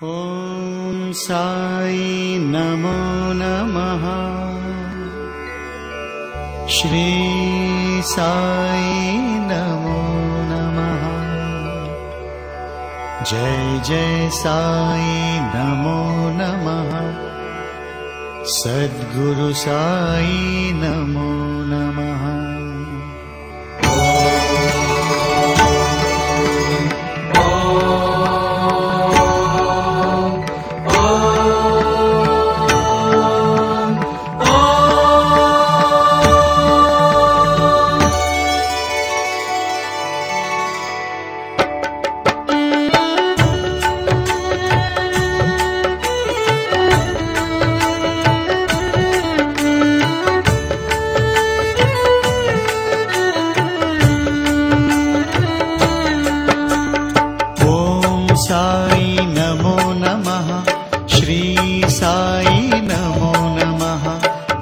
ॐ साई नमो नमः। श्री साई नमो नमः। जय जय साई नमो नमः। सद्गुरु साई नमो नमः। साई नमो नमः। श्री साई नमो नमः।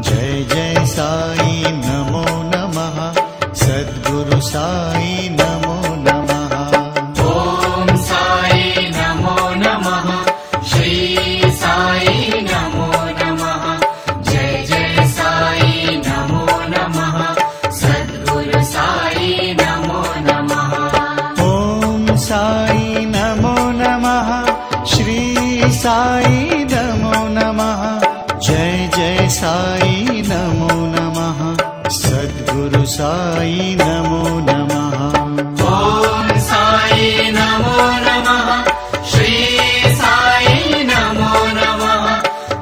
जय जय साई नमो नमः। सद्गुरु साई नमो नमः। ओम साई नमो नमः। श्री साई नमो नमः। जय जय साई नमो नमः। सद्गुरु साई नमो नमः। ओम साई नमो नमः। श्री साई नमो नमः। जय जय साई नमो नमः। सद्गुरु साई नमो नमः। ओम साई नमो नमः। श्री साई नमो नमः।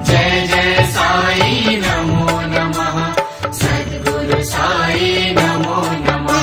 जय जय साई नमो नमः। सद्गुरु साई नमो नमः।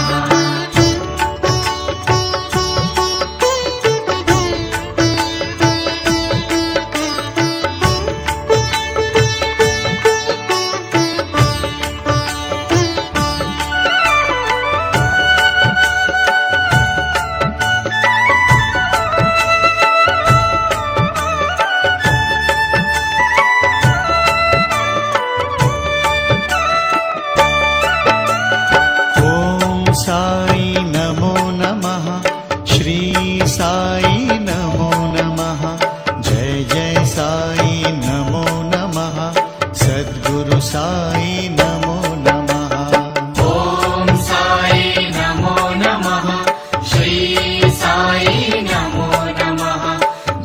साई नमो नमः। श्री साई नमो नमः। जय जय साई नमो नमः। सद्गुरु साई नमो नमः। ओम साई नमो नमः। श्री साई नमो नमः।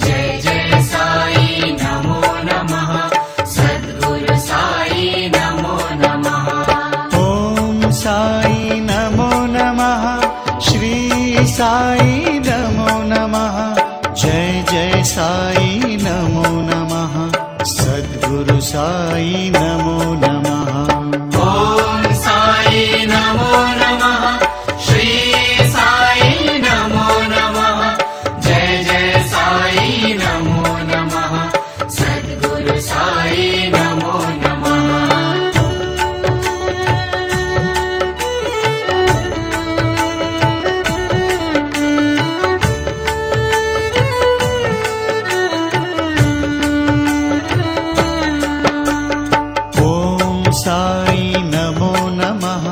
जय जय साई नमो नमः। सद्गुरु साई नमो नमः। ओम साई नमो नमः। श्री साई नमो नमः। जय जय साई नमो नमः। सद्गुरु साई नमो नमः। ओम साई नमो नमः। श्री साई नमो नमः। जय जय साई नमो नमः। सद्गुरु साई नमो नमः। साई नमो नमः।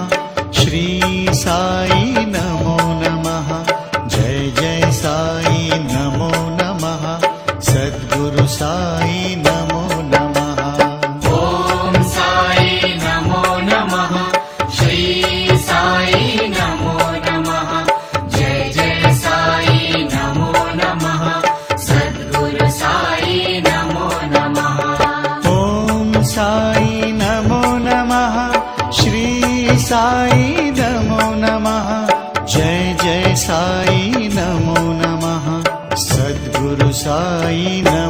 श्री साई नमो नमः। जय जय साई नमो नमः। सद्गुरु साई नमो नमः। ओम साई नमो नमः। श्री साई नमो नमः। जय जय साई नमो नमः। सद्गुरु साई नमो नमः। ओम साई नमो नमः। श्री साई नमो नमः। जय जय साई नमो नमः। सद्गुरु साई नमो